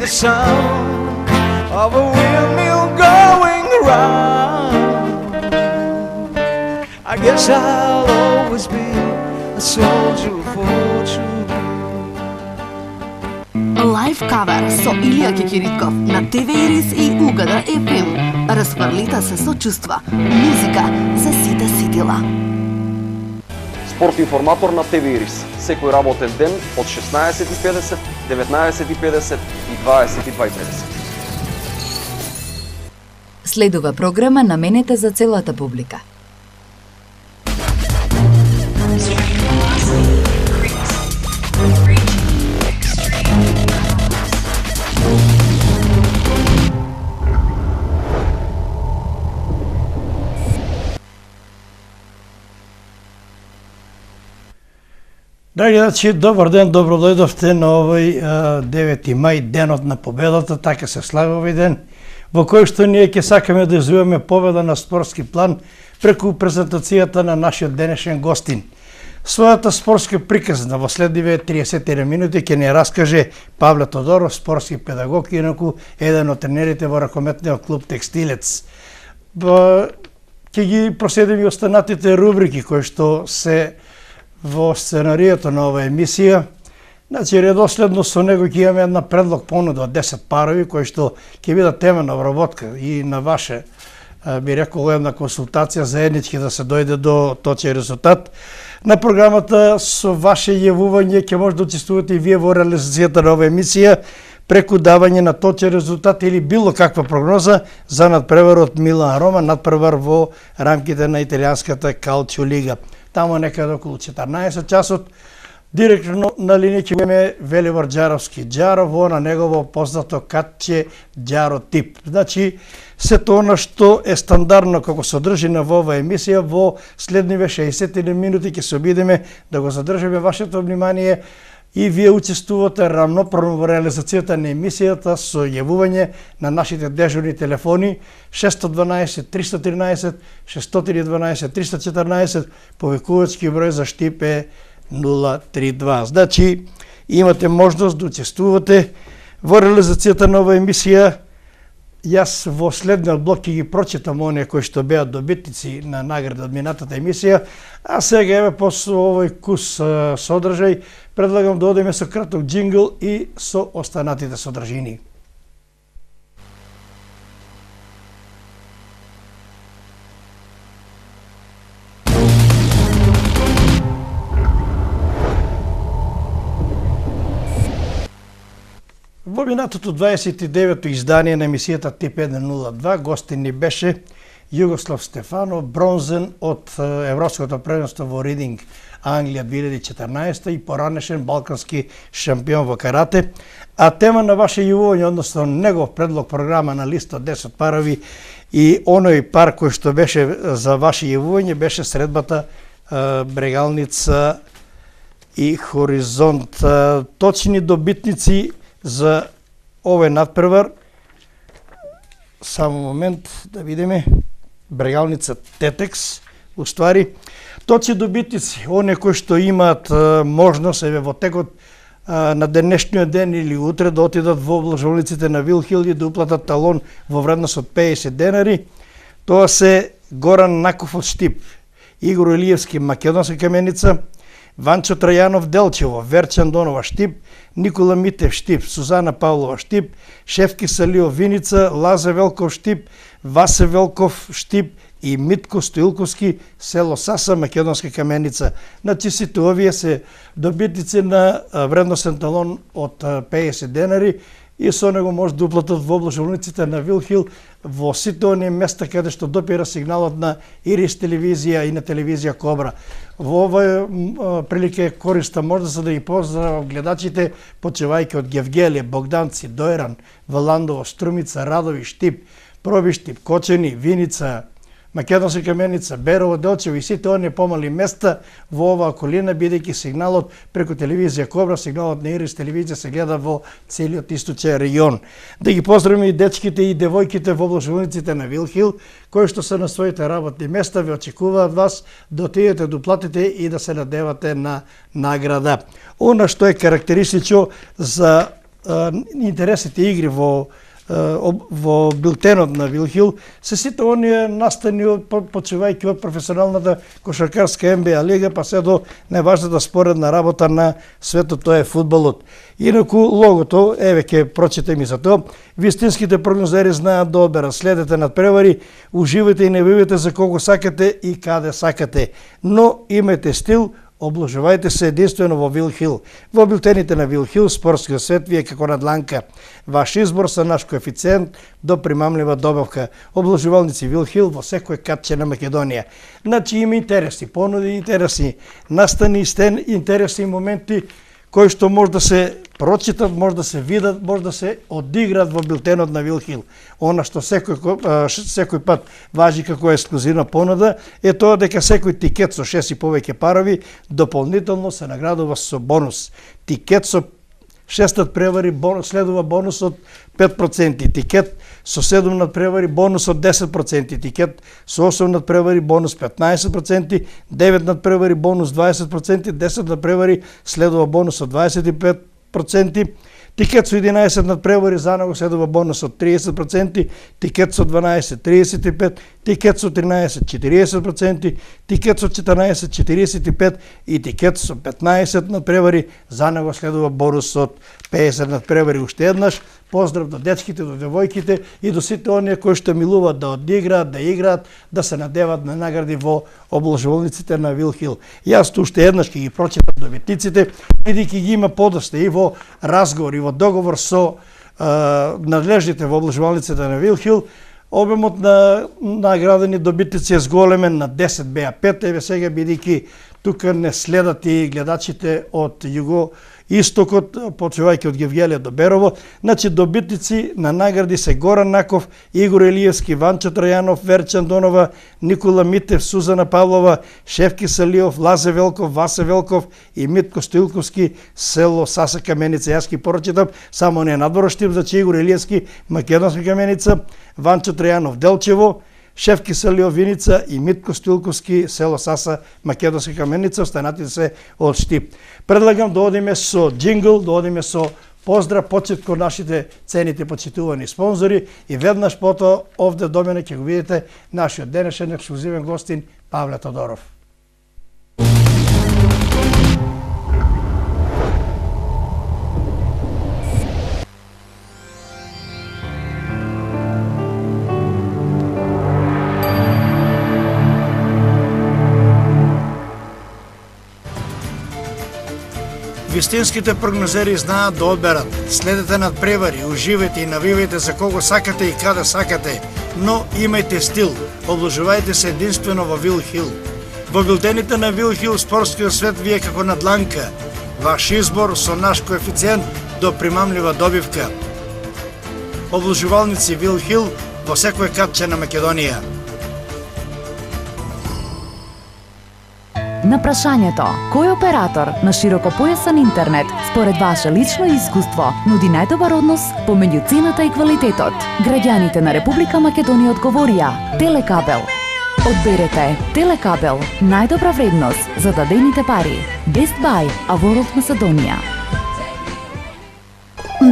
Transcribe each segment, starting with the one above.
the sound of a windmill going round. I guess I'll always be a soldier of fortune. Лайв кавер со Илија Кекиритков на ТВ Ирис и Угада FM. Разфрлита се со чувства. Музика за сите сетила. Спорт информатор на ТВ Ирис. Секој работен ден од 16:50, 19:50 и 22:50. Следува програма наменета за целата публика. Драги гледачи, добар ден, добро дојдовте на овој 9 мај, денот на победата, така се слави овој ден, во кој што ние ќе сакаме да извојуваме победа на спортски план преку презентацијата на нашиот денешен гостин. Својата спортска приказна во следниве 30 минути ќе ни раскаже Павле Тодоров, спортски педагог и инаку еден од тренерите во ракометниот клуб Текстилец. Ќе ги проследиме и останатите рубрики кои што се во сценаријата на оваа емисија. Значи, редоследно со него ќе имаме една предлог понуда од 10 парови, кои што ќе бидат тема на вработка и на ваше, би рекол, една консултација заеднички да се дојде до точен резултат. На програмата со ваше јавување ќе може да учествувате и вие во реализацијата на оваа емисија преку давање на точен резултат или било каква прогноза за надпреварот Милан Рома, надпревар во рамките на италијанската Калчио лига. Тамо некаде околу 14 часот, директно на линија ќе имаме Велибор Џаровски Џаро во на негово познато катче Џаро тип. Значи, сето она што е стандардно како содржина во оваа емисија, во следниве 60 минути ќе се обидеме да го задржиме вашето внимание и вие учествувате рамноправно во реализацијата на емисијата со јавување на нашите дежурни телефони 612 313 612 314, повикувачки број за Штип е 032. Значи, имате можност да учествувате во реализацијата на оваа емисија. Јас во следниот блок ќе ги прочитам оние кои што беа добитници на награда од минатата емисија, а сега еве после овој кус содржај предлагам да одиме со краток джингл и со останатите содржини. Во минатото 29-то издание на емисијата Тип 102 гостин ни беше Југослав Стефанов, бронзен од Европското првенство во Ридинг, Англија 2014 и поранешен балкански шампион во карате. А тема на ваше јавување, односно негов предлог програма на листа 10 парови и оној пар кој што беше за ваше јавување беше средбата Брегалница и Хоризонт. Точни добитници за овој надпревар, само момент да видиме, Брегалница Тетекс, уствари, точни добитници, оние кои што имаат можност еве во текот на денешниот ден или утре да отидат во облажовниците на Вилхил и да уплатат талон во вредност од 50 денари, тоа се Горан Наков од Штип, Игор Илиевски Македонска Каменица, Ванчо Трајанов Делчево, Верчан Донова Штип, Никола Митев Штип, Сузана Павлова Штип, Шефки Салио Виница, Лазе Велков Штип, Васе Велков Штип и Митко Стоилковски, село Саса, Македонска Каменица. Значи сите овие се добитници на вредностен талон од 50 денари и со него може да уплатат во облажовниците на Вилхил во сите оние места каде што допира сигналот на Ирис телевизија и на телевизија Кобра. Во оваа прилика е користа може да се да ги поздравам гледачите, почевајќи од Гевгелија, Богданци, Дојран, Валандово, Струмица, Радови, Штип, Проби Штип, Кочени, Виница, Македонска Каменица, Берово, Делчево и сите оние помали места во оваа околина, бидејќи сигналот преку телевизија Кобра, сигналот на Ирис телевизија се гледа во целиот источен регион. Да ги поздравиме и дечките и девојките во облажовниците на Вилхил, кои што се на своите работни места, ве очекуваат вас да отидете да уплатите и да се надевате на награда. Она што е карактеристично за интересите игри во билтенот на Вилхил се сите оние настани почивајќи од професионалната кошаркарска НБА лига па се до најважната споредна работа на светот, тоа е фудбалот. Инаку логото, еве ќе прочитам и за тоа, вистинските прогнозери знаат да одберат, следете надпревари, уживајте и не бивате за кого сакате и каде сакате, но имајте стил, обложувајте се единствено во Вилхил. Во билтените на Вилхил, спортскиот свет ви е како на дланка. Ваш избор со наш коефициент до примамлива добавка. Обложувалници Вилхил во секој катче на Македонија. Значи има интересни понуди, интересни настани, интересни моменти кои што може да се прочитат, може да се видат, може да се одиграат во билтенот на Вилхил. Она што секој пат важи како ексклузивна понуда е тоа дека секој тикет со 6 и повеќе парови дополнително се наградува со бонус. Тикет со 6 надпревари следува бонус од 5%, тикет со 7 надпревари бонус од 10%, тикет со 8 надпревари бонус 15%, 9 надпревари бонус 20%, 10 надпревари следува бонус од 25%, тикет со 11 надпревари за него следува бонус од 30%, тикет со 12 35%, тикет со 13 40%, тикет со 14 45% и тикет со 15 надпревари за него следува бонус од 50 надпревари. Уште еднаш поздрав до дечките, до девојките и до сите оние кои што милуваат да одиграат, да играат, да се надеват на награди во обложувалниците на Вилхил. Јас уште еднаш ќе ги прочитам добитниците, бидејќи ги има подоста и во разговор и во договор со надлежните во обложувалниците на Вилхил. Обемот на наградени добитници е зголемен на 10 беа 5, еве сега бидејќи тука не следат и гледачите од Истокот, почувајќи од Гевгелија до Берово. Значи добитници на награди се Горан Наков, Игор Елиевски, Ванчо Трајанов, Верчан Донова, Никола Митев, Сузана Павлова, Шефки Салиов, Лазе Велков, Васе Велков и Митко Стоилковски, село Саса Каменица. Јас ги порочитам само не надвороштип, значи Игор Елиевски, Македонска Каменица, Ванчо Трајанов, Делчево, Шефки Салиов, Виница и Митко Стоилковски, село Саса, Македонска Каменица, останатите се од Штип. Предлагам да одиме со джингл, да одиме со поздрав, почет кон нашите цените почитувани спонзори и веднаш потоа овде до мене ќе го видите нашиот денешен ексклузивен гостин Павле Тодоров. Вистинските прогнозери знаат да одберат. Следете надпревари, уживајте и навивајте за кого сакате и каде сакате, но имајте стил. Обложувајте се единствено во Вилхил. Во билтените на Вилхил спортскиот свет ви е како на дланка. Ваш избор со наш коефициент до примамлива добивка. Обложувалници Вилхил во секој катче на Македонија. На прашањето кој оператор на широкопојасан интернет според ваше лично искуство нуди најдобар однос помеѓу цената и квалитетот, граѓаните на Република Македонија одговорија Телекабел. Одберете Телекабел, најдобра вредност за дадените пари. Best Buy, Аворот Македонија.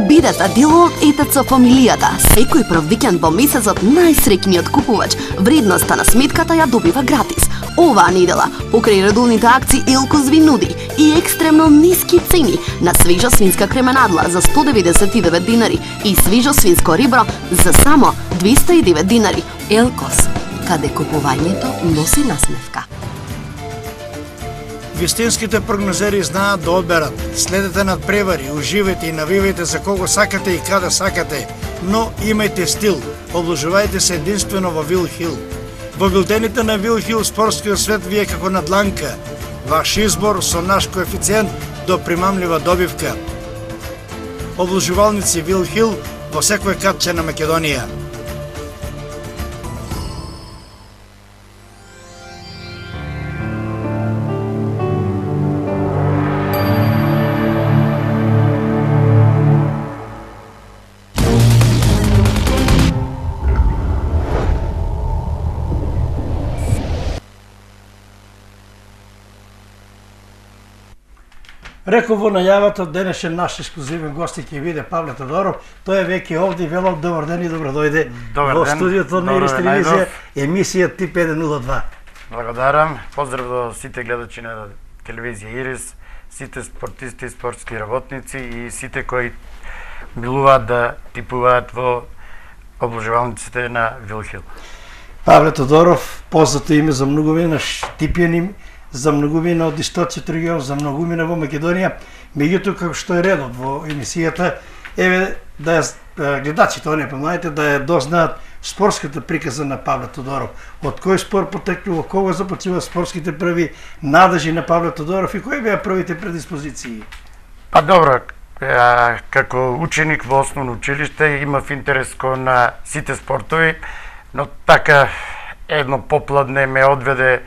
Бидете дел од ЕТЦ фамилијата. Секој прв викенд во месецот најсреќниот купувач вредноста на сметката ја добива гратис. Оваа недела, покрај редовните акции, Елкос ви нуди и екстремно ниски цени на свежа свинска кременадла за 199 динари и свежо свинско ребро за само 209 динари. Елкос, каде купувањето носи насмевка. Вистинските прогнозери знаат да одберат. Следете надпревари, уживајте и навивајте за кого сакате и каде сакате, но имајте стил. Обложувајте се единствено во Вилхил. Во билтените на Вилхил спортскиот свет ви е како на дланка. Ваш избор со наш коефициент до примамлива добивка. Обложувалници Вилхил во секој катче на Македонија. Реков во најавата, денес е наш ексклузивен гост и ќе биде Павле Тодоров. Тој е веќе овде и вело добар ден и добро дојде во студиото на Ирис телевизија, емисија Тип 102. Благодарам. Поздрав до сите гледачи на телевизија Ирис, сите спортисти, спортски работници и сите кои милуваат да типуваат во обложувалниците на Вилхил. Павле Тодоров, познато име за многумина, типјен им за многумина од истоците регион, за многумина во Македонија. Меѓутоа, како што е редот во емисијата, еве да ја гледачите, оние помладите, да ја дознаат спортската приказа на Павле Тодоров. Од кој спорт потеклува, кога започнува спортските први надежи на Павле Тодоров и кои беа првите предиспозиции? Па добро, како ученик во основно училиште имав интерес кон сите спортови, но така едно попладне ме одведе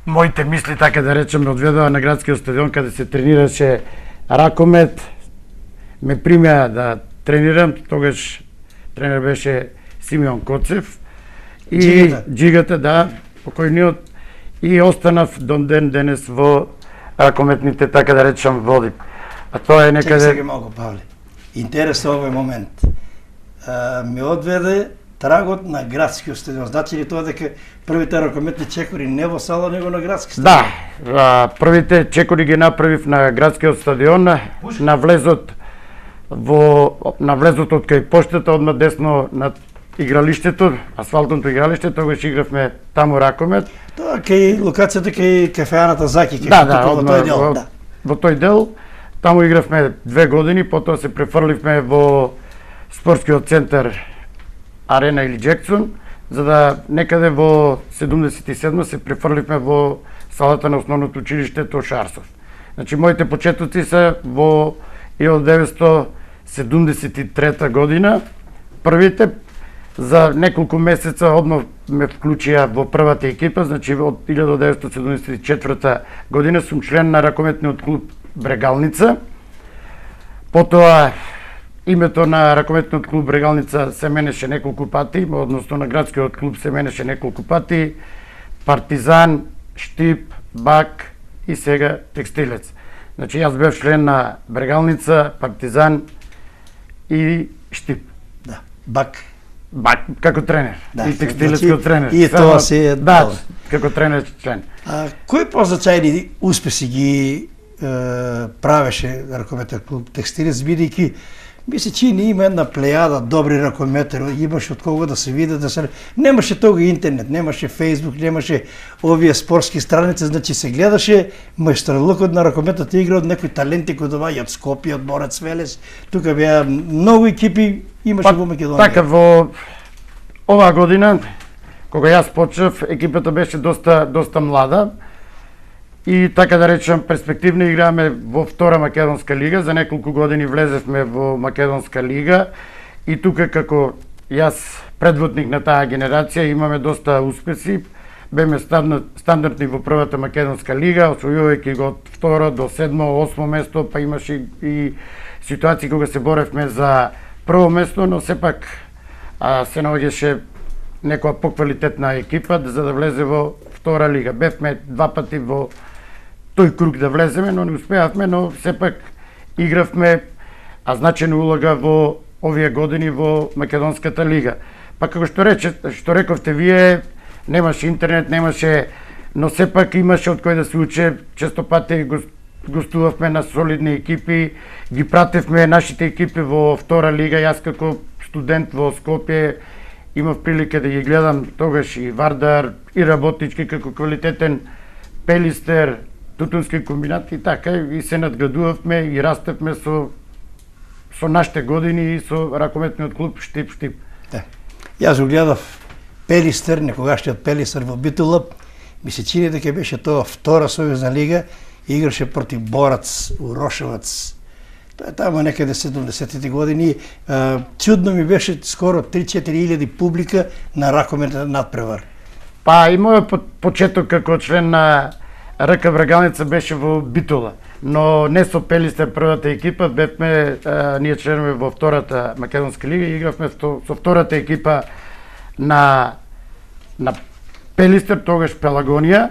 моите мисли, така да речем, ме одведоа на градскиот стадион каде се тренираше ракомет. Ме примеа да тренирам, тогаш тренер беше Симеон Коцев и Джигата, да, покојниот, и останав до ден денес во ракометните, така да речем, води. А тоа е некаде... Чекай сега малку, Павле. Интересен овој момент. Ме одведе трагот на градскиот стадион. Значи ли тоа дека првите ракометни чекори не во сала, него на градски стадион? Да, првите чекори ги направив на градскиот стадион, на влезот од кај поштата, одма десно над игралиштето, асфалтното игралиште, тогаш игравме таму ракомет. Тоа кај локацијата кај кафеаната Заки, во тој дел. Во тој дел, таму игравме 2 години, потоа се префрливме во спортскиот центар Арена или Джексон, за да некаде во 77 се префрливме во салата на основното училиште Тош Арсов. Значи, моите почетоци се во 1973 година. Првите, за неколку месеца одмав ме вклучија во првата екипа, значи од 1974 година сум член на ракометниот клуб Брегалница. Потоа името на ракометниот клуб Брегалница се менеше неколку пати, односно на градскиот клуб се менеше неколку пати. Партизан, Штип, Бак и сега Текстилец. Значи јас бев член на Брегалница, Партизан и Штип. Да, Бак како тренер. Да, и Текстилец значи, како тренер. И тоа се да, како тренер член. Кои позначајни успеси ги правеше ракометен клуб Текстилец, бидејќи ми се чини има една плејада добри ракометери, имаше од кого да се види, немаше тога интернет, немаше Фейсбук, немаше овие спортски страници, значи се гледаше мајсторлукот на ракометната игра од некои таленти кои доаѓаат од Скопје, од Борец Велес. Тука беа многу екипи имаше во Македонија. Така во оваа година кога јас почнав, екипата беше доста млада. И така да речем, перспективно играме во втора Македонска лига, за неколку години влезевме во Македонска лига и тука како јас предводник на таа генерација имаме доста успеси. Беме стандартни во првата Македонска лига, освојувајќи го од второ до 7-8 место, па имаше и ситуации кога се боревме за прво место, но сепак се наоѓаше некоја поквалитетна екипа за да влезе во втора лига. Бевме 2 пати во тој круг да влеземе, но не успеавме, но сепак игравме значајна улога во овие години во Македонската лига. Па како што рековте вие, немаше интернет, немаше, но сепак имаше од кој да се учи. Често пати гостувавме на солидни екипи, ги пратевме нашите екипи во втора лига. Јас како студент во Скопје имав прилика да ги гледам тогаш и Вардар, и Работнички како квалитетен Пелистер, Тутунски комбинат и така, и се надградувавме и растевме со нашите години и со ракометниот клуб Штип. Да. Јас го гледав Пелистер, некогашниот Пелистер во Битола. Ми се чини дека беше тоа втора сојузна лига, играше против Борац, Урошевац. Тоа е тамо некаде 70-тите години. Чудно ми беше скоро 3-4 илјади публика на ракометен надпревар. Па и мојот почеток како член на РК Брегалница беше во Битола, но не со Пелистер првата екипа, бевме ние членови во втората Македонска лига и игравме со втората екипа на Пелистер, тогаш Пелагонија,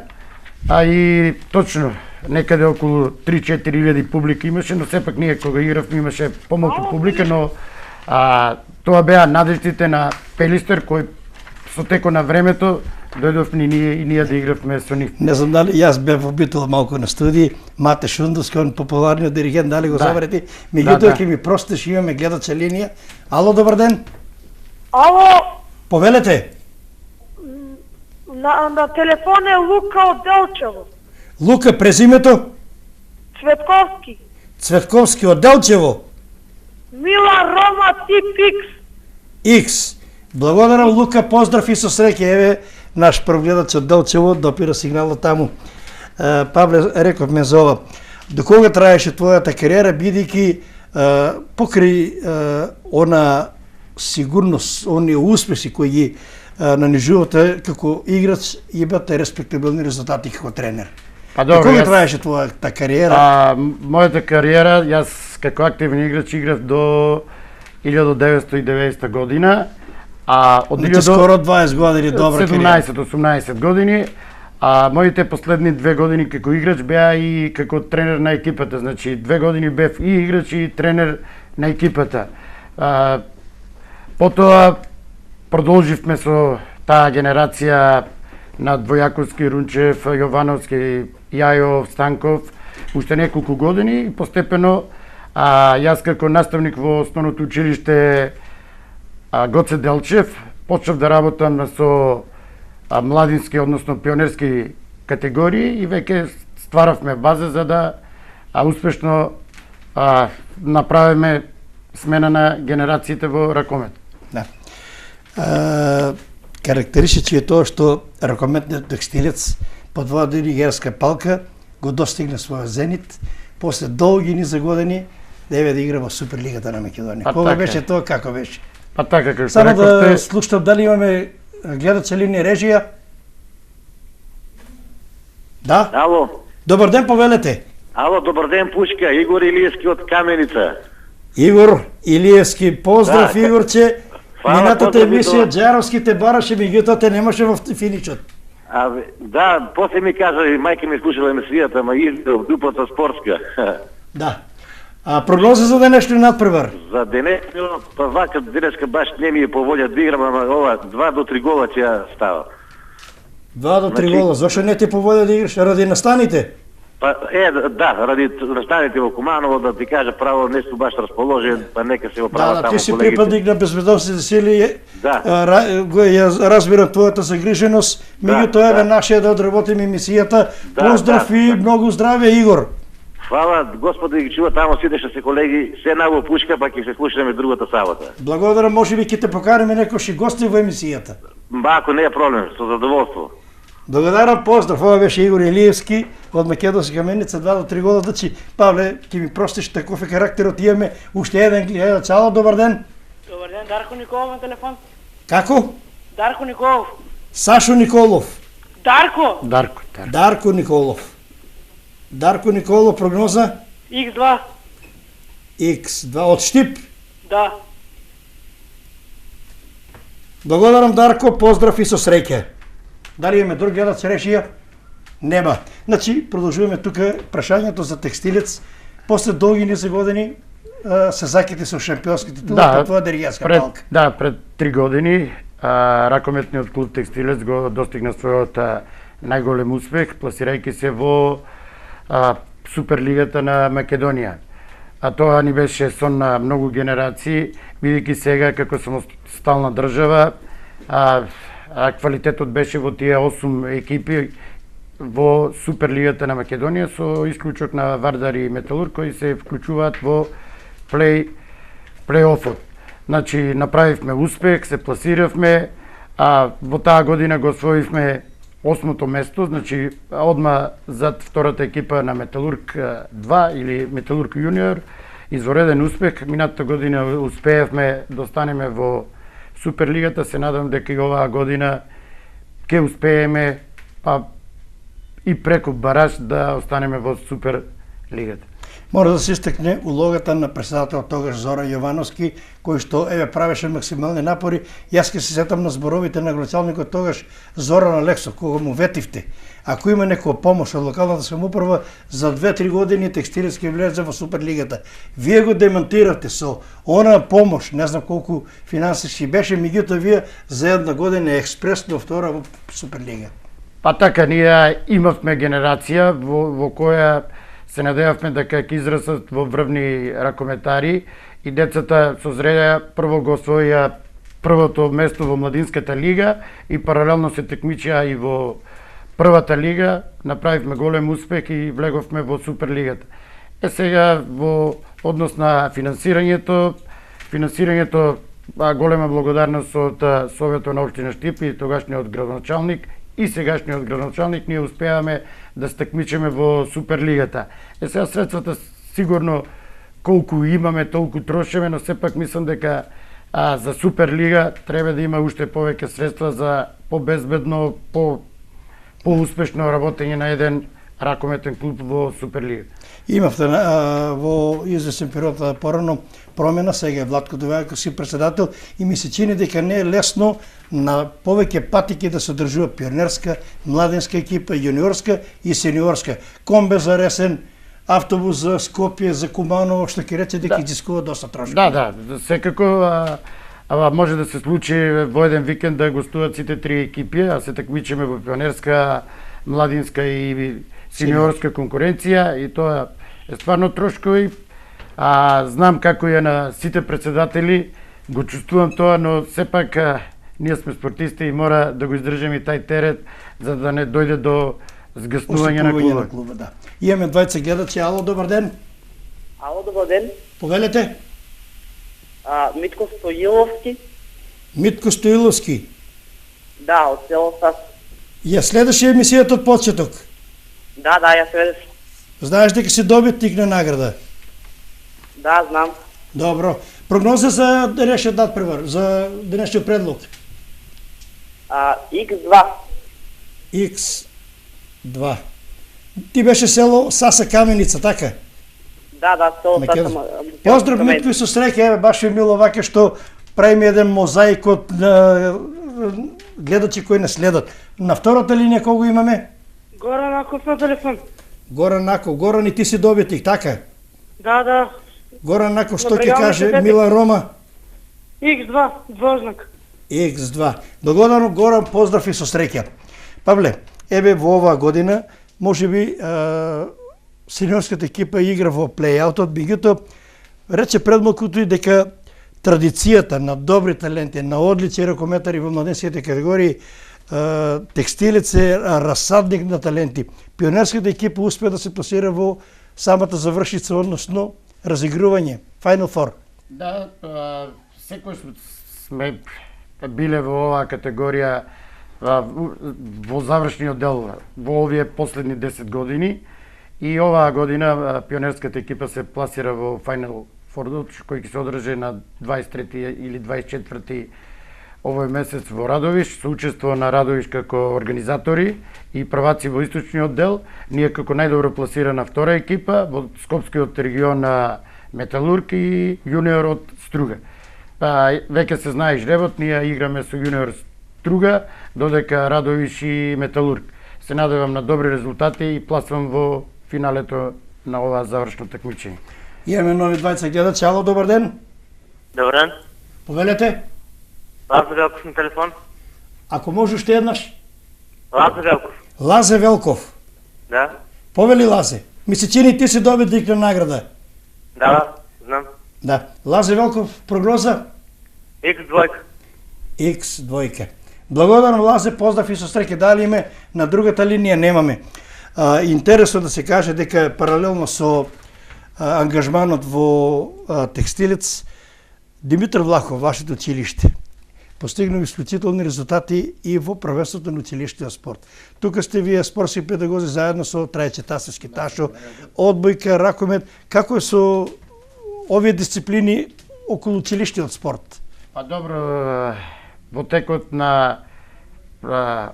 а и точно некаде околу 3-4 илјади публика имаше, но сепак ние кога игравме имаше помалку публика, но тоа беа надеждите на Пелистер кој со теко на времето дојдовме и ние да игравме со нив. Не знам дали јас бев обител малку на студии, Мате Шундовски, он популарниот диригент, дали го забравете, меѓутоа ќе ми простиш, имаме гледача линија. Ало, добар ден. Ало, Повелете. на телефон е Лука од Делчево. Лука, презимето? Цветковски. Цветковски од Делчево. Мила Рома тип Икс. Икс. Благодарам, Лука, поздрав и со среќа. Еве, наш прогледач од Делчево допира сигналот таму. Павле, рековме за ова. До кога траеше твојата кариера, бидејќи покрај она сигурност, оние успеси кои ги нанижувате како играч, имате респектабилни резултати како тренер. Па До кога траеше твојата кариера? Мојата кариера, јас како активен играч играв до 1990 година, од скоро 20 години добра кариера. 17-18 години, моите последни 2 години како играч беа и како тренер на екипата, значи 2 години бев и играч и тренер на екипата. Потоа продолживме со таа генерација на Двојаковски, Рунчев, Јовановски, Јајов, Станков, уште неколку години и постепено јас како наставник во основното училиште Гоце Делчев почнав да работам со младински, односно пионерски категории и веќе стваравме база за да успешно направиме смена на генерациите во ракомет. Да. Карактеристично е тоа што ракометниот текстилец под воја диригерска палка го достигна својот зенит после долги низа години да игра во Суперлигата на Македонија. Кога беше тоа, како беше? Па така како само да слушам дали имаме гледача линија режија. Да? Ало. Добар ден, повелете. Ало, добар ден, Пушка. Игор Илиевски од Каменица. Игор Илиевски, поздрав, да, Игорче. Минатата емисија Джаровски те бараше, меѓутоа те немаше во финичот. Да, после ми кажа, мајка ми слушала емисијата, ма изгледав дупата спортска. Да. Прогноза за денешниот надпревар? За денешниот, па вака денеска баш не ми е по волја да играм, ама ова 2 до 3 гола ќе става. 2 до 3 гола, зашо не ти по волја да играш? Ради настаните? Па да, ради настаните во Куманово, да ти кажа право, не сум баш расположен, па нека се оправа таму колегите. Ти си колегите. припадник на безбедносните сили, ја разбирам твојата загриженост, меѓутоа еве нашиот да одработиме емисијата. Поздрав и многу здраве, Игор. Фала, Господи ги чува таму сидеше се колеги, се наво Пушка, па ќе се слушаме другата сабота. Благодарам, можеби ќе те покариме некојши гости во емисијата. Ако не е проблем, со задоволство. Благодарам, поздрав, ова беше Игор Илиевски од Македонска Каменица, 2 до 3 гола. Значи, Павле, ќе ми простиш таков е карактерот, имаме уште еден гледач. Ало, добар ден. Добар ден, Дарко Николов на телефон. Како? Дарко Николов. Сашо Николов. Дарко. Дарко Николов. Дарко Николов, прогноза? X2. X2 од Штип? Да. Благодарам, Дарко, поздрав и со среќа. Дали имаме друг гледач рešија? Нема. Значи, продолжуваме тука прашањето за текстилец. После долги низи години се закити со шампионски титул по твоја диригерска палка. Да, пред 3 години ракометниот клуб Текстилец го достигна својот најголем успех, пласирајќи се во Суперлигата на Македонија. Тоа ни беше сон на многу генерации, бидејќи сега како самостална држава, квалитетот беше во тие 8 екипи во Суперлигата на Македонија со исклучок на Вардар и Металург кои се вклучуваат во плей-офот. Значи направивме успех, се пласиравме, во таа година го освоивме 8-то место, значи одма зад втората екипа на Металург 2 или Металург Јуниор. Извореден успех, минатата година успеевме да останеме во Суперлигата, се надам дека и оваа година ќе успееме и преку бараж да останеме во Суперлигата. Мора да се истакне улогата на председател тогаш Зоран Јовановски, кој што правеше максимални напори. Јас ке се сетам на зборовите на градоначалникот тогаш Зоран Алексов, кога му ветивте. Ако има некоја помош од локалната самоуправа, за 2-3 години Текстилец ќе влезе во Суперлигата. Вие го демонтирате со она помош, не знам колку финансиски беше, меѓутоа вие за една година експресно втора во Суперлига. Па така, ние имавме генерација во која се надевавме дека ќе израсат во врвни ракометари и децата созреја прво го освоија првото место во младинската лига и паралелно се текмичеа и во првата лига, направивме голем успех и влеговме во Суперлигата. Сега во однос на финансирањето голема благодарност од Советот на општина Штипи и тогашниот градоначалник и сегашниот градоначалник, ние успеаваме да се такмичиме во Суперлигата. Сега средствата сигурно колку имаме, толку трошиме, но сепак мислам дека за Суперлига треба да има уште повеќе средства за побезбедно, поуспешно работење на еден ракометен клуб во Суперлига. Имавте во известен период порано промена, сега е Владко Довајаковски председател и ми се чини дека не е лесно на повеќе патики да се одржува пионерска, младенска екипа, јуниорска и сениорска. Комбе за Ресен, автобус за Скопје, за Куманово, што ќе рече дека изискува доста трошки. Да, секако може да се случи во еден викенд да гостуваат сите три екипи, а се такмичиме во пионерска, младинска и сениорска конкуренција и тоа е стварно трошкови. Знам како е на сите председатели, го чувствувам тоа, но сепак ние сме спортисти и мора да го издржиме и тај терет за да не дојде до згаснување на клуба. Да. Имаме двајца гледачи. Ало, добар ден. Ало, добар ден. Повелете. Митко Стоиловски. Митко Стоиловски. Да, од село Стас. Ја следеше емисијата од почеток? Да, ја следеш. Знаеш дека си добитник на награда? Да, знам. Добро. Прогноза за денешниот надпревар, за денешниот предлог? X2. X2. Ти беше село Саса Каменица, така? Да, село Саса. Поздрав, Митко, и со среќа, баш ми мило вака што правиме еден мозаик од гледачи кои не следат. На втората линија кого имаме? Горан Наков на телефон. Горан Наков. Горан, и ти си добитник, така? Да. Горан Наков, што ќе каже Мила Рома? X2, двознак. X2. Благодарно, Горан, поздрав и со среќа. Павле, во оваа година, можеби сениорската екипа игра во плејаутот, меѓутоа рече пред малкуто и дека традицијата на добри таленти, на одлични ракометари во младенските категории, Текстилец е расадник на таленти. Пионерската екипа успеа да се пласира во самата завршица, односно разигрување, Final Four. Да, секој сме биле во оваа категорија во завршниот дел во овие последни 10 години и оваа година пионерската екипа се пласира во Final Four, кој ќе се одржи на 23 или 24 овој месец во Радовиш, со учество на Радовиш како организатори и прваци во источниот дел, ние како најдобро пласирана втора екипа во Скопскиот регион на Металург и јуниор од Струга. Веќе се знае жребот, ние играме со јуниор Струга, додека Радовиш и Металург. Се надевам на добри резултати и пласвам во финалето на оваа завршно такмичење. Имаме нови двајца гледачи. Ало, добар ден. Добар ден. Повелете. Лазе Велков на телефон. Ако може уште еднаш. Лазе Велков. Лазе Велков. Да. Повели Лазе. Ми се чини ти си добитник на награда. Да, знам. Да. Лазе Велков, прогноза? X2. X2. Благодарно, Лазе, поздрав и со среќа. Дали име на другата линија немаме. Интересно да се каже дека паралелно со ангажманот во Текстилец, Димитар Влахов, вашето училиште, постигнал исклучителни резултати и во првенството на училиштиот спорт. Тука сте вие спортски педагози заедно со Трајче Тасевски Ташо, одбојка, ракомет. Како е со овие дисциплини околу училиштиот спорт? Па добро, во текот на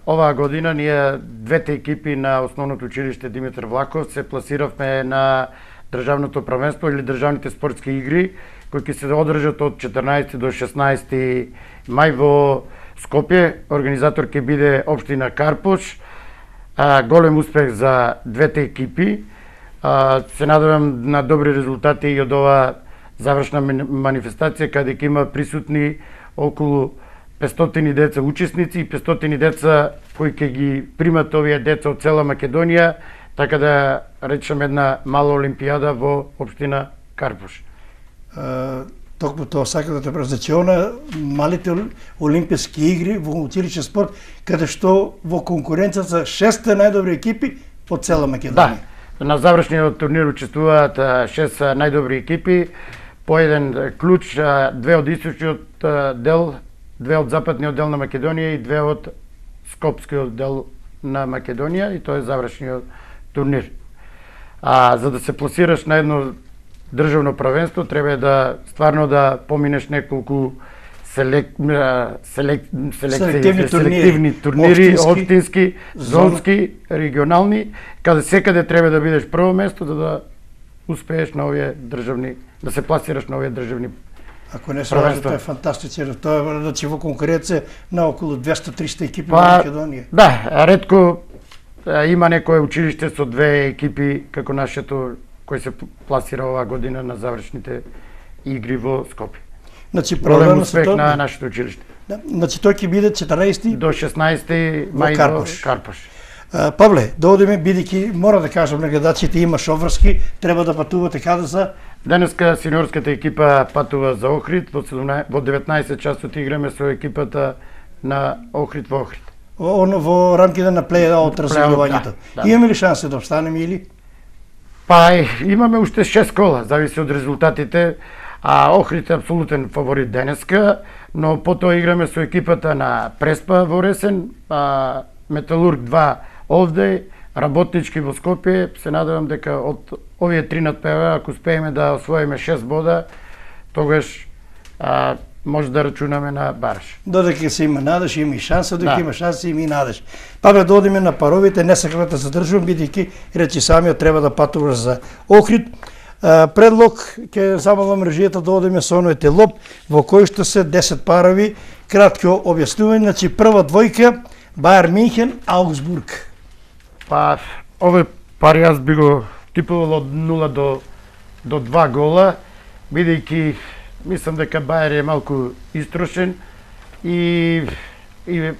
оваа година ние двете екипи на основното училиште Димитар Влахов се пласиравме на државното првенство или државните спортски игри, кои ќе се одржат од 14 до 16 мај во Скопје. Организатор ќе биде општина Карпош. Голем успех за двете екипи. Се надевам на добри резултати и од ова завршна манифестација, каде ќе има присутни околу 500 деца учесници и 500 деца кои ќе ги примат овие деца од цела Македонија, така да речем една мала олимпијада во општина Карпош. Токму тоа сакам да те прашам, значи малите олимписки игри во училишен спорт, каде што во конкуренцијата 6 најдобри екипи од цела Македонија. Да, на завршниот турнир учествуваат 6 најдобри екипи, по еден клуч, 2 од источниот дел, 2 од западниот дел на Македонија и 2 од скопскиот дел на Македонија, и тоа е завршниот турнир. За да се пласираш на едно државно првенство, треба да стварно да поминеш неколку селективни турнири, општински, зонски, регионални, каде секаде треба да бидеш прво место за да успееш на овие државни, да се пласираш на овие државни. Ако не се лажа, тоа е фантастично. Тоа е значи во конкуренција на околу 200-300 екипи во Македонија. Да, ретко има некое училиште со 2 екипи како нашето кој се пласира оваа година на завршните игри во Скопје. Значи голем успех на нашето училиште. Да, значи тој ќе биде 14 до 16 мај во Карпош. Павле, да одиме, бидејќи мора да кажам на гледачите, имаш обврски, треба да патувате каде за? Денеска сениорската екипа патува за Охрид, во 19 часот играме со екипата на Охрид во Охрид. Во рамките на плей-аут разигрувањето. Да. Имаме ли шанси да обстанеме или? Имаме уште 6 кола, зависи од резултатите. Охрид е апсолутен фаворит денеска, но потоа играме со екипата на Преспа во Ресен, Металург 2 овде, Работнички во Скопје. Се надевам дека од овие 3 надпева, ако успееме да освоиме 6 бода, тогаш може да рачунаме на бараш. Додека се има надеж, има и шанса, додека има шанса, има и надеж. Павле, да одиме на паровите, не сакам да се задржувам, бидејќи речи самиот треба да патуваш за Охрид. Предлог ќе замалам режијата да одиме со онојте лоп, во кој што се 10 парови. Кратко објаснување, значи прва двојка Бајер Минхен, Аугсбург. Овој пари јас би го типувал од 0 до 2 гола, бидејќи мислам дека Бајер е малку истрошен и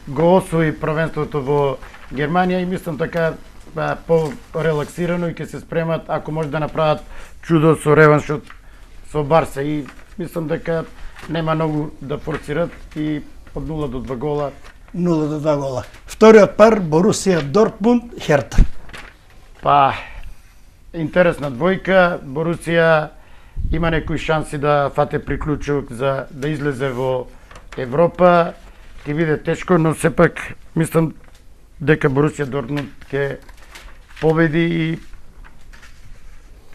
го освои првенството во Германија и мислам така по-релаксирано и ќе се спремат ако може да направат чудо со реваншот со Барса и мислам дека нема многу да форсират и од 0 до 2 гола. 0 до 2 гола. Вториот пар Борусија Дортмунд Херта. Интересна двојка. Борусија има некои шанси да фате приклучок за да излезе во Европа. Ќе биде тешко, но сепак мислам дека Борусија Дортмунд ќе победи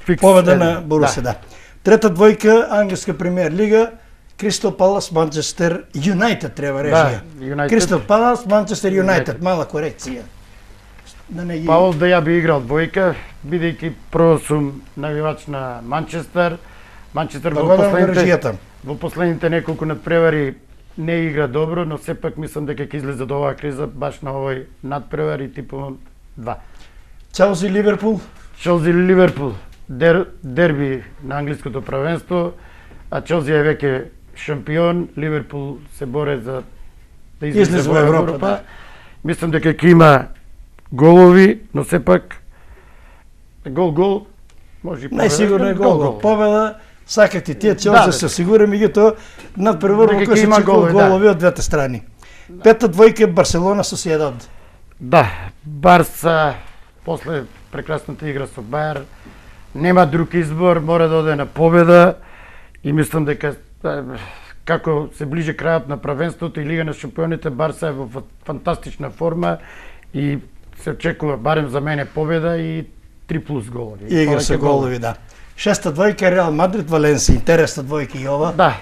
и победа на Борусија, да. Трета двојка англиска премиер лига Кристал Палас Манчестер Юнайтед треба режија. Кристал Палас Манчестер Юнайтед, мала корекција. Овде ја би играл двојка, бидејќи прво сум навивач на Манчестер. Манчестер во последните неколку надпревари не игра добро, но сепак мислам дека ќе излезе од оваа криза баш на овој надпревар и типувам 2. Челси Ливерпул. Челси Ливерпул. Дерби на англиското првенство, а Челси е веќе шампион, Ливерпул се боре за да излезе во Европа. Да. Мислам дека ќе има голови, но сепак гол може и победа. Најсигурно е гол. Победа сакат и тие Челси се сигурни, меѓутоа надпревар во кој се чекува голови од двете страни. Пета двојка Барселона Сосиедад. Да, Барса после прекрасната игра со Бајер нема друг избор, мора да оде на победа и мислам дека како се ближе крајот на првенството и Лига на шампионите, Барса е во фантастична форма и се очекува барем за мене победа и 3+ голови. Игра се голови, да. Шеста двојка Реал Мадрид Валенсија, интересна двојка и ова. Да.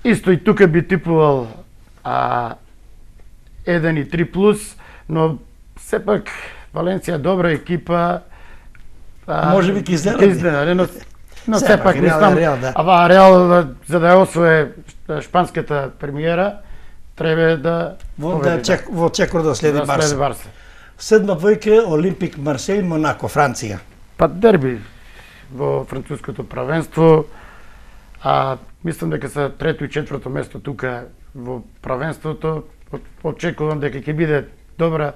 Исто и тука би типувал 1 и 3+, но сепак Валенсија добра екипа, Може би ќе Ќе изненади, но сепак Реал е мислам, Реал, да. ава Реал за да ја освои шпанската премиера, треба да во чекор да следи Барса. Барса. Седма двојка Олимпик Марсеј Монако Франција. Па дерби во француското правенство, а мислам дека се трето и четврто место тука во правенството. Очекувам дека ќе биде добра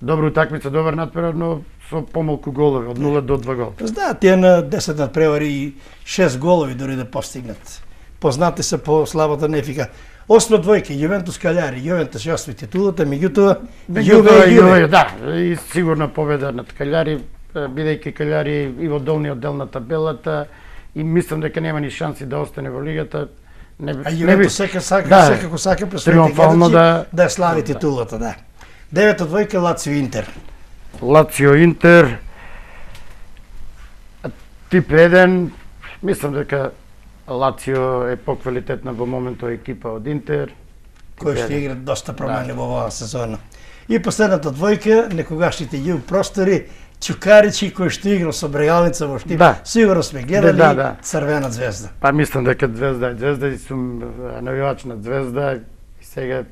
утакмица, добар натпревар, но со помалку голови, од 0 до 2 гола. Знаат, тие на 10 надпревари и 6 голови дори да постигнат. Познати се по слабата нефика. Осма двојка, Јувентус Каљари. Јувентус ја освои титулата, меѓутоа Јуве. Да, и сигурна победа над Каљари, бидејќи Каљари и во долниот дел на табелата, и мислам дека нема ни шанси да остане во лигата. А Јувентус секако сака пред своите гледачи да ја слави титулата, да. Девета двојка Лацио Интер. Лацио Интер, тип 1, мислам дека Лацио е поквалитетна во моментот екипа од Интер. Кој ще игра доста промени во оваа сезона. И последната двојка, некогашните југ простори, Чукаричи кој што играл со Брегалница во Штип. Сигурно сме гледали Црвена звезда. Па мислам дека Звезда и сум навивач на Звезда и сега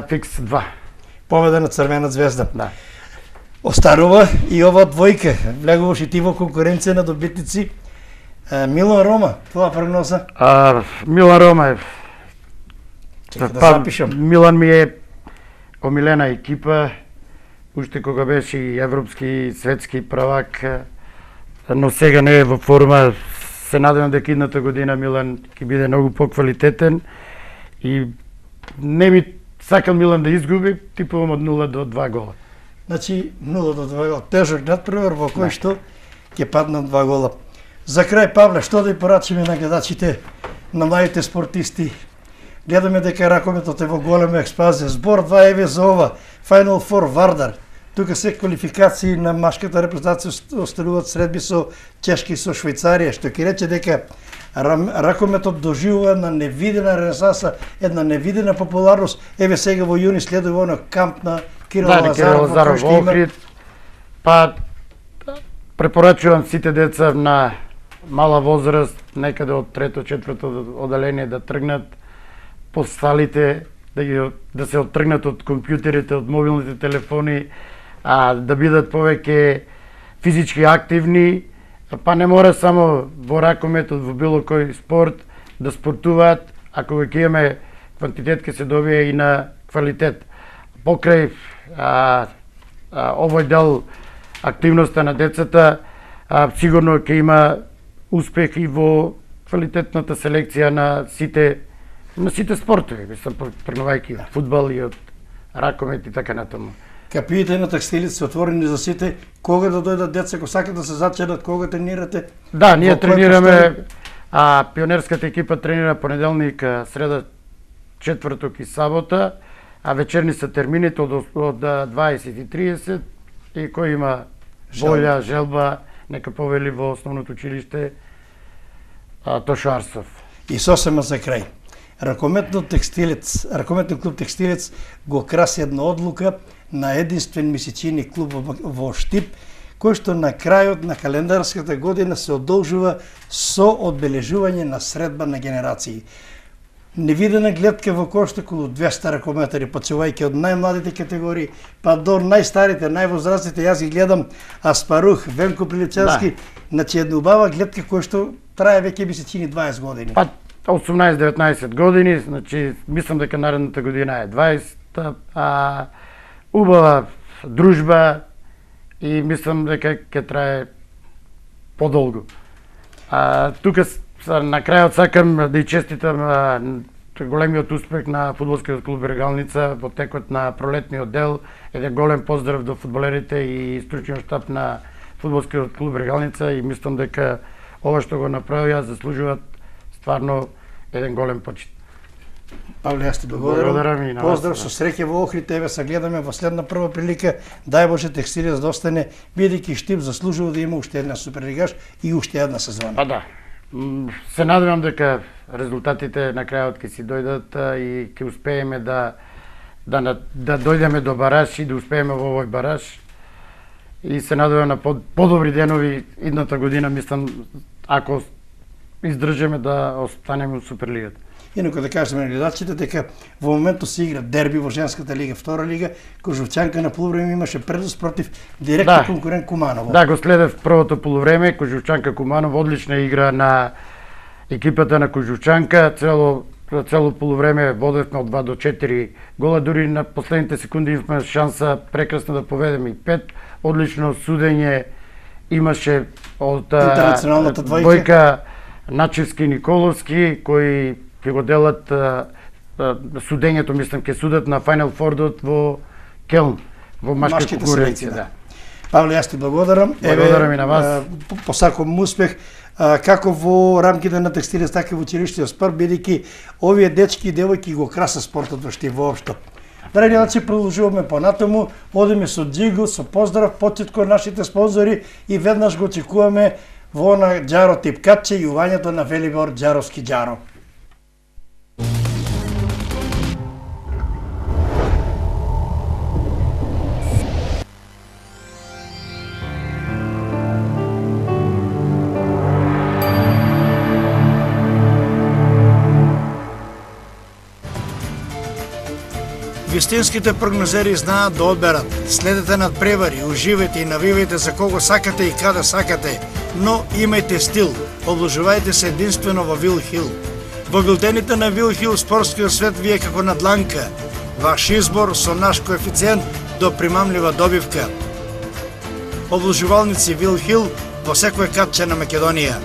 фикс 2. Победа на Црвена звезда. Да. Остарува и ова двојка. Влегуваш и ти во конкуренција на добитници. Милан Рома, твоја прогноза? Милан Рома е. Да запишам. Милан ми е омилена екипа, уште кога беше и европски и светски правак, но сега не е во форма. Се надевам дека идната година Милан ќе биде многу поквалитетен и не би сакал Милан да изгуби, типувам од 0 до 2 гола. Значи 0 до 2 гола. Тежок надпревар во кој што ќе паднат 2 гола. За крај, Павле, што да ја порачиме на гледачите, на младите спортисти? Гледаме дека ракометот е во голема експазија. Збор 2 еве за ова. Final Four Вардар. Тука се квалификации на машката репрезентација остануваат средби со Чешка и со Швајцарија, што ќе рече дека ракометот доживува една невидена ренесанса, една невидена популарност. Еве сега во јуни следува оно камп на Кирил Лазаров во Охрид. Па препорачувам сите деца на мала возраст, некаде од трето, четврто одделение да тргнат по салите, да се оттргнат од компјутерите, од мобилните телефони, да бидат повеќе физички активни, па не мора само во ракометот, во било кој спорт да спортуваат, ако ќе имаме квантитет, ќе се добие и на квалитет. Покрај овој дел активноста на децата, сигурно ќе има успех и во квалитетната селекција на сите спортови, мислам, пренувајќи фудбал и од ракомет и така натаму. Капиите на текстилите се отворени за сите. Кога да дојдат деца, ако сакат да се заченат, кога тренирате? Да, ние тренираме, пионерската екипа тренира понеделник, среда, четврток и сабота, а вечерни се термините од 20:30 и кој има волја, желба, нека повели во основното училиште Тошо Арсов. И сосема за крај. Ракометниот клуб Текстилец го краси една одлука на единствен месечини клуб во Штип, кој што на крајот на календарската година се одолжува со одбележување на средба на генерации. Невидена гледка во кој што околу 200 ракометари, почнувајќи од најмладите категории па до најстарите, највозрастните. Јас ги гледам Аспарух, Венко Приличански, значи една убава гледка која што трае веќе месечини 20 години. 18-19 години, значи мислам дека наредната година е 20, убава дружба и мислам дека ќе трае подолго. Тука на крајот сакам да ја честитам големиот успех на фудбалскиот клуб Брегалница во текот на пролетниот дел. Еден голем поздрав до фудбалерите и стручниот штаб на фудбалскиот клуб Брегалница и мислам дека ова што го направија заслужуваат стварно еден голем почит. Павле, јас ти благодарам. Поздрав, со среќа во Охрид, еве се гледаме во следна прва прилика. Дај Боже Текстилец да остане, бидејќи Штип заслужува да има уште една суперлигаш и уште една сезона. Па да. Се надевам дека резултатите на крајот ќе си дојдат и ќе успееме да дојдеме до бараж и да успееме во овој бараж. и се надевам на подобри денови идната година, мислам, ако издржиме да останеме во Суперлигата. Инако да кажеме на гледачите дека во моментот се игра дерби во женската лига, втора лига, Кожовчанка на полувреме имаше предност против директен конкурент Куманово. Да, го следев првото полувреме, Кожовчанка Куманово, одлична игра на екипата на Кожовчанка, цело полувреме водевме од 2 до 4 гола, дури на последните секунди имавме шанса прекрасно да поведеме и 5, одлично судење имаше од интернационалната двојка Начевски и Николовски, кои ќе го делат судењето, мислам, ќе судат на Final Four во Келн, во машка конкуренција. Да. Павле, јас ти благодарам. Благодарам и на вас. Посакувам успех, како во рамките на текстилец, така и во училиштиот спорт, бидејќи овие дечки и девојки го краса спортот во Штип воопшто. Драги гледачи, продолжуваме понатаму, одиме со джигл, со поздрав, почит кон нашите спонзори и веднаш го очекуваме во на Џаро Типкаче и јувањето на Велибор Џаровски Џаро. Вистинските прогнозери знаат да одберат. Следете надпревари, уживајте и навивајте за кого сакате и каде сакате, но имајте стил. Обложувајте се единствено во Вил Хил. Во билтените на Вил Хил спортскиот свет ви е како на дланка. Ваш избор со наш коефициент до примамлива добивка. Обложувалници Вил Хил во секој катче на Македонија.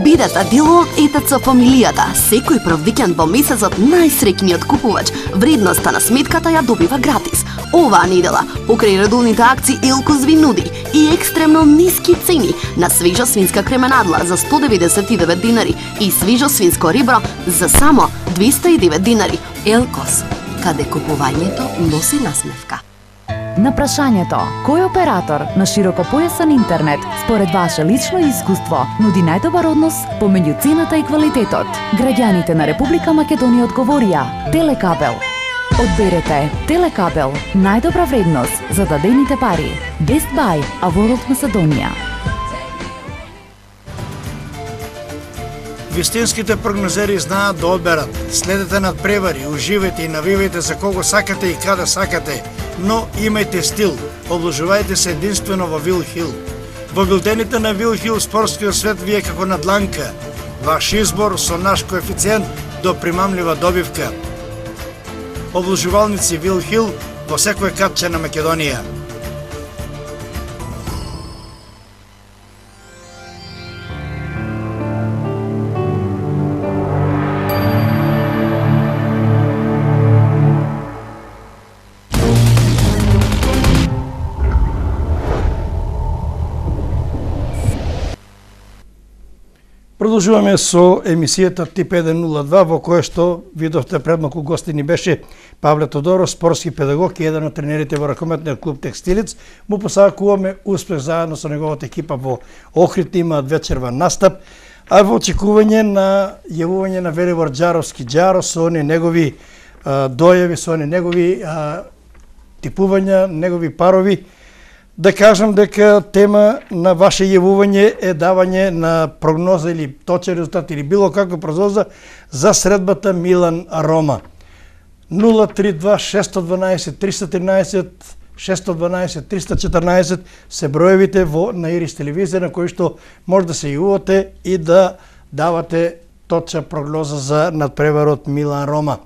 Бидете дел од ЕТЦ фамилијата. Секој прв викенд во месецот најсреќниот купувач вредноста на сметката ја добива гратис. Оваа недела, покрај редовните акции Елкос ви нуди и екстремно ниски цени на свежа свинска кременадла за 199 динари и свежо свинско ребро за само 209 динари. Елкос, каде купувањето носи насмевка. На прашањето, кој оператор на широкопојасен интернет според ваше лично искуство нуди најдобар однос помеѓу цената и квалитетот? Граѓаните на Република Македонија одговорија: Телекабел. Одберете Телекабел, најдобра вредност за дадените пари. Best Buy, a World Macedоnia. Вистинските прогнозери знаат да одберат. Следете надпревари, уживајте и навивајте за кого сакате и каде сакате, но имајте стил. Обложувајте се единствено во Вил Хил. Во билтените на Вил Хил спортскиот свет ви е како на дланка. Ваш избор со наш коефициент до примамлива добивка. Обложувалници Вил Хил во секој катче на Македонија. Продолжуваме со емисијата Тип 102, во која што видовте пред малку гости ни беше Павле Тодоров, спортски педагог и еден од тренерите во ракометниот клуб Текстилец. Му посакуваме успех заедно со неговата екипа во Охрид, имаат вечерван настап, а во очекување на јавување на Велибор Џаровски Џаро со они негови дојави, со они негови типувања, негови парови. Да кажам дека тема на ваше јавување е давање на прогноза или точен резултат или било каква прогноза за средбата Милан Рома. 032 612 313 612 314 се броевите на Ирис телевизија на кои што може да се јавувате и да давате точна прогноза за надпреварот Милан Рома.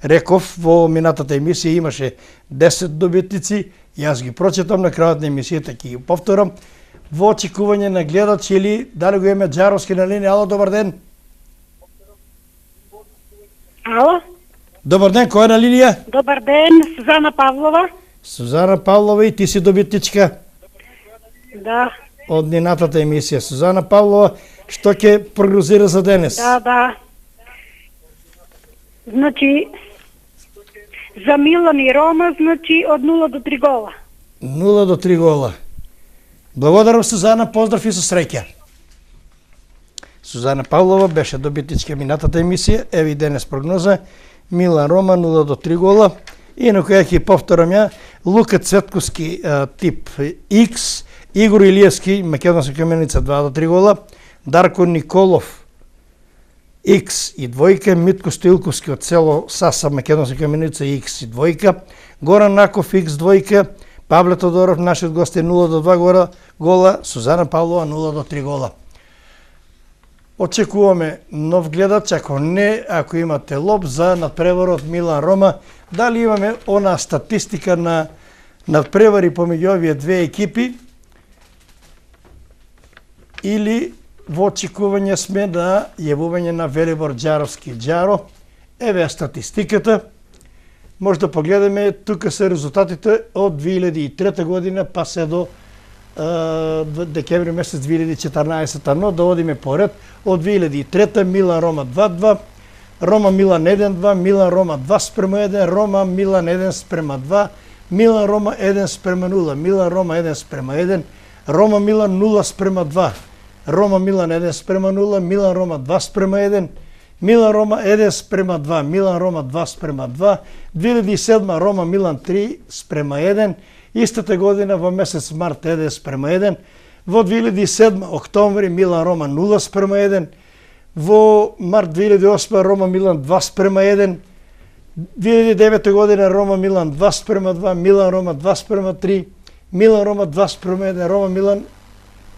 Реков во минатата емисија имаше 10 добитници. Јас ги прочитам на крајот на емисијата, ќе ги повторам. Во очекување на гледачи или дали го имаме Џаровски на линија. Ало, добар ден. Ало? Добар ден, кој е на линија? Добар ден, Сузана Павлова. Сузана Павлова, и ти си добитничка? Да. Од минатата емисија. Сузана Павлова, што ќе прогнозира за денес? Да. Значи, за Милан и Рома, значи од 0 до 3 гола. 0 до 3 гола. Благодарам, Сузана, поздрав и со среќа. Сузана Павлова беше добитничка минатата емисија. Еви денес прогноза. Милан Рома 0 до 3 гола. Инаку ја ќе повторам ја, Лука Цветковски тип X, Игор Илиевски Македонска каменица 2 до 3 гола, Дарко Николов X и двојка, Митко Стоилковски од село Саса Македонска каменица X и двојка, Горан Наков X двојка, Павле Тодоров нашиот гост е 0 до 2 гола, Сузана Павлова 0 до 3 гола. Очекуваме нов гледач, ако имате лоб за надпреварот Милан Рома. Дали имаме она статистика на надпревари помеѓу овие две екипи или во очекување сме на јавување на Велибор Џаровски Џаро. Еве статистиката. Може да погледаме, тука се резултатите од 2003 година па се до декември месец 2014, но да одиме поред. Од 2003 Милан Рома 2-2, Рома Милан 1-2, Милан Рома 2:1, Рома Милан 1:2, Милан Рома 1:0, Милан Рома 1:1, Рома Милан 0:2, Рома Милан 1:0, Милан Рома 2:1, Милан Рома 1:2, Милан Рома 2:2, 2007 Рома Милан 3:1, истата година во месец март 1:1, во 2007 октомври Милан Рома 0:1, во март 2008 Рома Милан 2:1, 2009 година Рома Милан 2:2, Милан Рома 2:3, Милан Рома 2:1, Рома Милан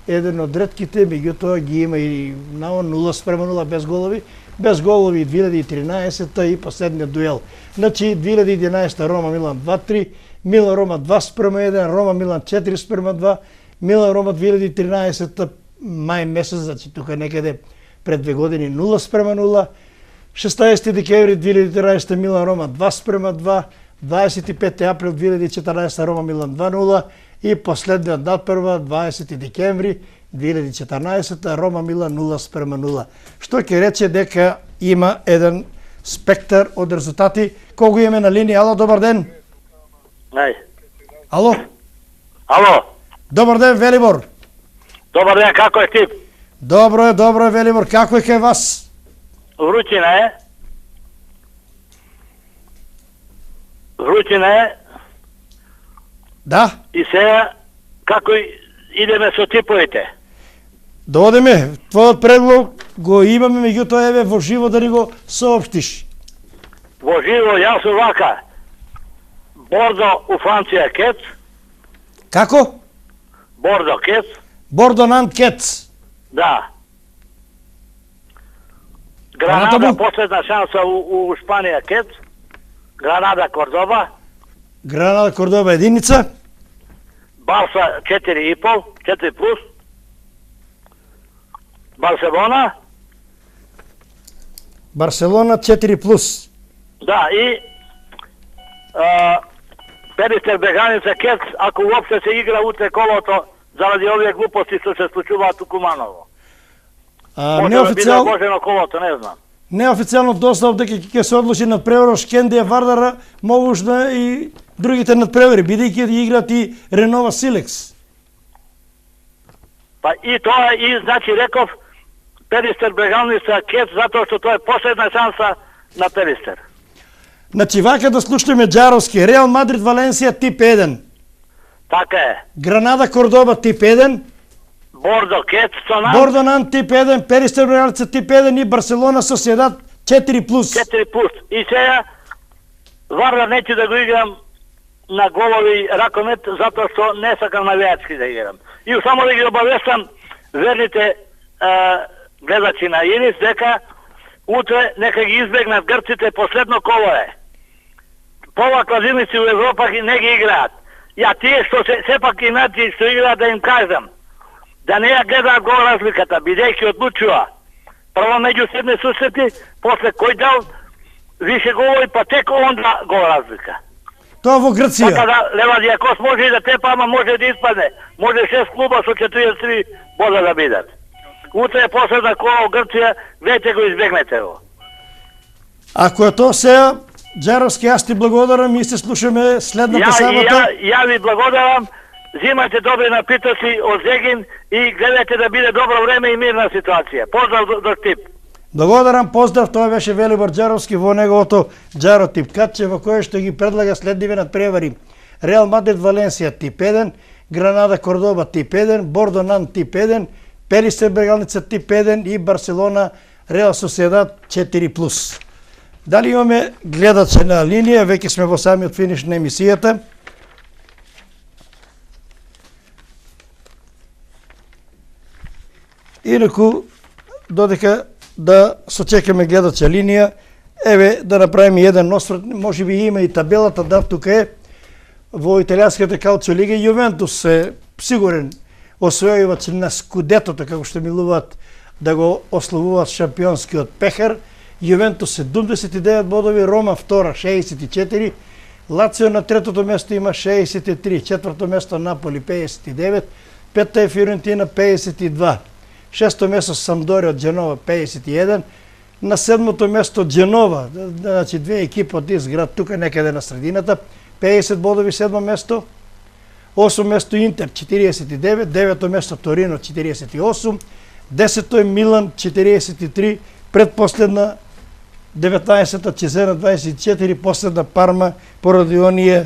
еден од ретките, меѓутоа ги има и на 0:0 без голови. Без голови 2013 и последниот дуел. Значи 2011 Рома Милан 2:3, Милан Рома 2:1, Рома Милан 4:2, Милан Рома 2013 мај месец, значи тука некаде пред 2 години 0:0, 16 декември 2013 Милан Рома 2:2, 25 април 2014 Рома Милан 2:0 и последниот надпрва 20 декември 2014 Рома Милан 0:0. Што ќе рече дека има еден спектар од резултати. Кого имаме на линија? Ало, добар ден. Ај. Ало. Ало. Добар ден, Велибор. Добар ден, како е ти? Добро е, Велибор. Како е кај вас? Вручина е. Вручина е. Да. И сега, како идеме со типовите? Да одеме. Твојот предлог го имаме, меѓутоа еве во живо да ни го соопштиш. Во живо, јас сум вака. Бордо у Франција Кец. Како? Бордо Кец. Бордо Нант Кец. Да. Гранада, последна шанса у Шпанија Кец. Гранада Кордоба. Гранада Кордоба единица. Барса 4,5, 4 плюс. Барселона. Барселона 4 плюс. Да, и Перистер Беганица Кец, ако уопште се игра утре колото заради овие глупости што се случуваат у Куманово. Неофицијално Божено колото, не знам. Неофицијално дознав дека ќе се одлучи надпреварот Шкендија Вардара, можда и другите надпревари, бидејќи ги играат и Ренова Силекс. Па и тоа и значи реков Перистер Беганица Кец затоа што тоа е последна шанса на Перистер. Значи вака да слушнеме Џаровски, Реал Мадрид Валенсија тип 1. Така е. Гранада Кордоба тип 1. Бордо Кец Бордо Нант тип 1, Перистер Беганица тип 1 и Барселона Соседат 4 плюс. 4 плюс. И сега Вардар неќе да го играм на голови ракомет затоа што не сакам навијачки да играм. И само да ги обавестам верните гледачи на Инис дека утре нека ги избегнат грците, последно коло е. Пола клазиници у Европа не ги играат. Ја тие што сепак иначе што играат да им кажам да не ја гледаат гол разликата, бидејќи одлучува прво меѓусебни сусрети, после кој дал више голови, па тек онда гол разлика. Тоа во Грција. Така да Левадијакос може и да тепа, ама може да испадне. Може 6 клуба со 43 бода да бидат. Утре е последна кола во Грција, веќе го избегнете го. Ако е тоа сега, Џаровски, јас ти благодарам и се слушаме следната сабота. Ја ви благодарам. Зимајте добри напитоци од Зегин и гледајте да биде добро време и мирна ситуација. Поздрав до Штип. Благодарам, поздрав, тоа беше Велибор Џаровски во неговото Џаро Типкатче, во кое што ги предлага следниве надпревари. Реал Мадрид Валенсија тип 1, Гранада Кордоба тип 1, Бордо Нан тип 1, Пелистер Брегалница тип 1 и Барселона Реал Соседат 4+. Дали имаме гледачи на линија? Веќе сме во самиот финиш на емисијата. Инаку, додека да сочекаме гледача линија, еве да направиме еден осврт, може би има и табелата, да, тука е, во италијанската калчо лига, Јувентус е сигурен освојувач на скудетото, како што милуваат да го ославуваат шампионскиот пехар. Јувентус 79 бодови, Рома втора 64, Лацио на третото место има 63, четврто место Наполи 59, петта е Фиорентина 52, шесто место Самдорија од Дженова 51, на седмото место Дженова, значи две екипи од Изград, тука некаде на средината, 50 бодови седмо место, 8 место Интер 49, 9 место Торино 48, 10 е Милан 43, предпоследна 19-та Чезена 24, последна Парма поради оние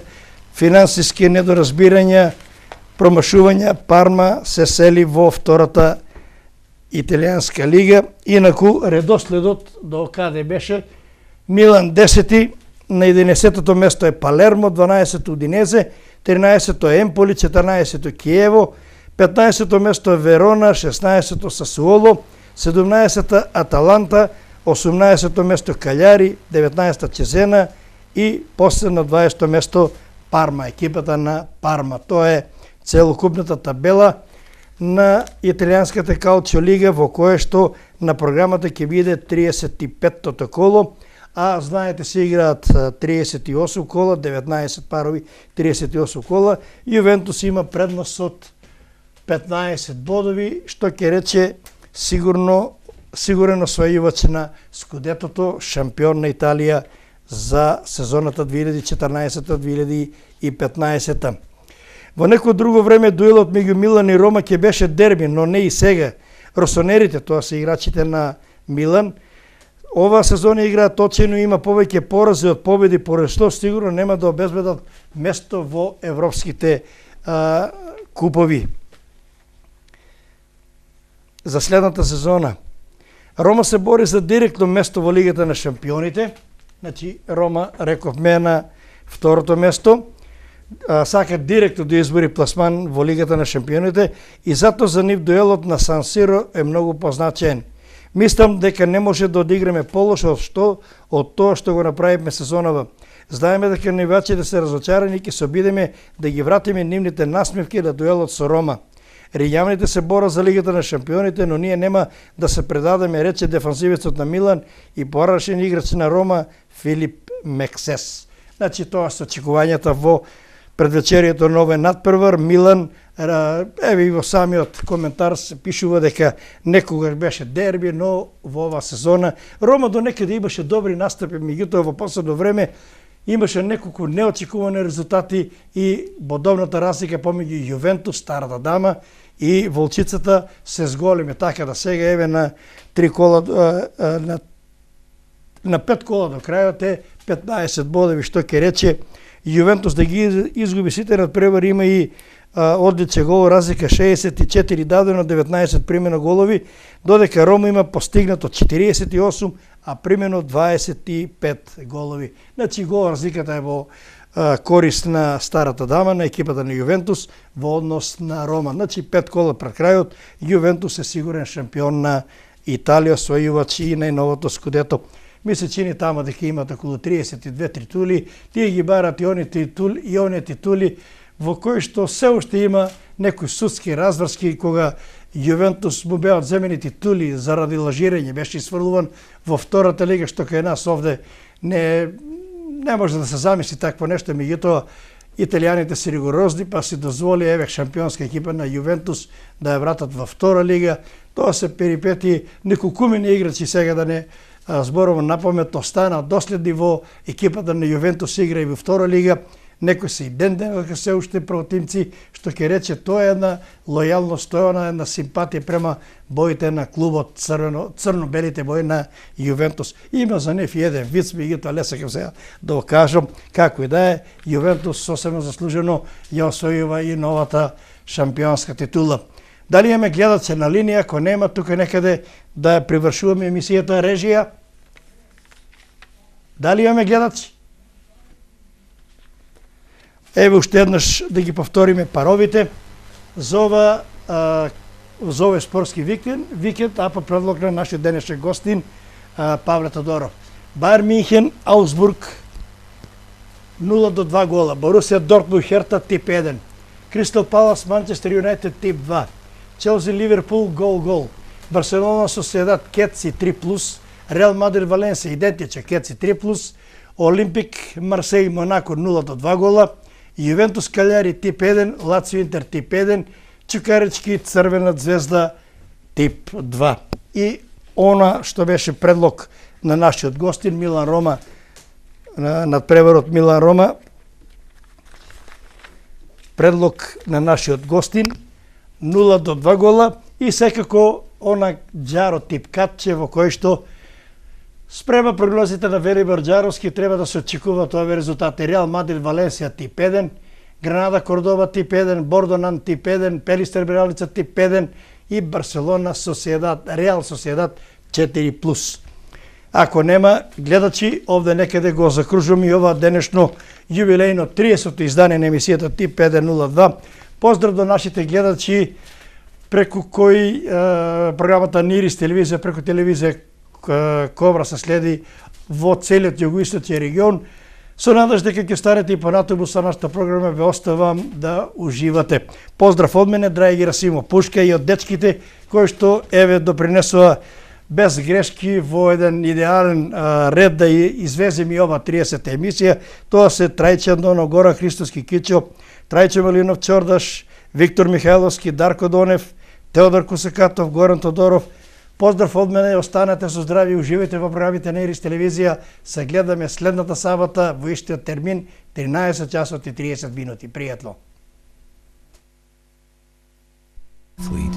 финансиски недоразбирања, промашувања, Парма се сели во втората италијанска лига. Инаку редоследот до каде беше: Милан 10, на 11-то место е Палермо, 12-то Удинезе, 13-то е Емполи, 14-то Киево, 15-то место е Верона, 16-то Сасуоло, 17-та Аталанта, 18-то место Каљари, 19-та Чезена и последно 20-то место Парма, екипата на Парма. Тоа е целокупната табела на италијанската калчо лига, во кое што на програмата ќе биде 35-тото коло, а знаете се играат 38 кола, 19 парови, 38 кола. Јувентус има предност од 15 бодови, што ќе рече сигурен освојувач на скудетото, шампион на Италија за сезоната 2014-2015. Во некој друго време дуелот меѓу Милан и Рома ќе беше дерби, но не и сега. Росонерите, тоа се играчите на Милан, оваа сезона играат очено, има повеќе порази од победи, поради што сигурно нема да обезбедат место во европските купови. За следната сезона Рома се бори за директно место во Лигата на шампионите. Значи Рома, рековме, на второто место, сака директно да избори пласман во Лигата на шампионите и затоа за нив дуелот на Сан Сиро е многу позначен. Мислам дека не може да одиграме полошо од тоа што го направивме сезонава. Знаеме дека навивачите се разочарани и ќе се обидеме да ги вратиме нивните насмевки на дуелот со Рома. Ријавните се бора за Лигата на шампионите, но ние нема да се предадеме, рече дефанзивецот на Милан и порашен играч на Рома Филип Мексес. Значи тоа се очекувањата во предвечерието на овој надпревар. Милан, еве и во самиот коментар се пишува дека некогаш беше дерби, но во оваа сезона Рома до некаде имаше добри настапи, меѓутоа во последно време имаше неколку неочекувани резултати и бодовната разлика помеѓу Јувентус, старата дама, и волчицата се зголеми, така да сега еве на 3 кола на 5 кола до крајот е 15 бодови, што ќе рече Јувентус да ги изгуби сите надпревари. Има и одличен гол, разлика 64 дадено, 19 примено голови, додека Рома има постигнато 48, а примено 25 голови. Значи гол разликата е во корист на старата дама, на екипата на Јувентус во однос на Рома. Значи 5 кола пред крајот, Јувентус е сигурен шампион на Италија, освојувач и најновото скудето. Ми се чини тама дека имат околу 32 титули, тие ги барат и оние титули во кои што се уште има некои судски разврски, кога Јувентус му беа одземени титули заради лажирање, беше исфрлуван во втората лига, што кај нас овде не може да се замисли такво нешто, меѓутоа италијаните се ригорозни, па си дозволи еве шампионска екипа на Јувентус да ја вратат во втора лига. Тоа се перипети, неколкумени играчи, сега да не зборувам напамет, остана доследни во екипата на Јувентус, игра и во втора лига. некој се и ден дека се уште противници, што ќе рече тоа е една лојалност, тоа е една симпатија према боите на клубот црно-белите бои на Јувентус. Има за нив еден виц, меѓутоа лесекам сега да го кажам, како и да е, Јувентус сосема заслужено ја освојува и новата шампионска титула. Дали имаме гледачи на линија? Ако нема, тука некаде да привршуваме емисијата режија. Дали имаме гледачи? Еве уште еднаш да ги повториме паровите за овој спортски викенд, а по предлог на нашиот денешен гостин Павле Тодоров. Бајер Минхен, Аусбург 0-2 гола. Борусија Дортмунд Херта тип 1. Кристал Палас Манчестер Юнайтед тип 2. Челси Ливерпул гол. Барселона Соседат Кетси 3+. Реал Мадрид Валенсија идентичен Кетси 3+. Олимпик Марсеј Монако 0-2 гола. Јувентус Калјари тип 1, Лацио Интер тип 1, Чукарички Црвена звезда тип 2. И она што беше предлог на нашиот гостин Милан Рома, надпреварот Милан Рома, предлог на нашиот гостин 0-2 гола и секако она Џаро тип катче во кој што спрема прогнозите на Велибор Џаровски треба да се очекуваат овие резултати. Реал Мадрид Валенсија тип 1, Гранада Кордоба тип 1, Бордонан тип 1, Пелистер Бралица тип 1 и Барселона Соседат, Реал Соседат 4+. Ако нема гледачи, овде некаде го закружувам и ова денешно јубилејно 30-то издание на емисијата Тип 102. Поздрав до нашите гледачи преку кои програмата Нирис телевизија, преку телевизија Кобра се следи во целиот југоисточен регион. Со надеж дека ќе станете и понатаму со нашата програма, ве оставам да уживате. Поздрав од мене, драги Расимо Пушка и од дечките кои што еве допринесува без грешки во еден идеален ред да извезем и ова 30-та емисија. Тоа се Трајче Андонов, Гора Христоски Кичо, Трајче Малинов Чордаш, Виктор Михајловски, Дарко Донев, Теодор Косакатов, Горан Тодоров. Поздрав од мене, останете со здрави, уживајте во програмите на Ирис телевизија. Се гледаме следната сабота во истиот термин 13 часот и 30 минути. Пријатно. Fleet.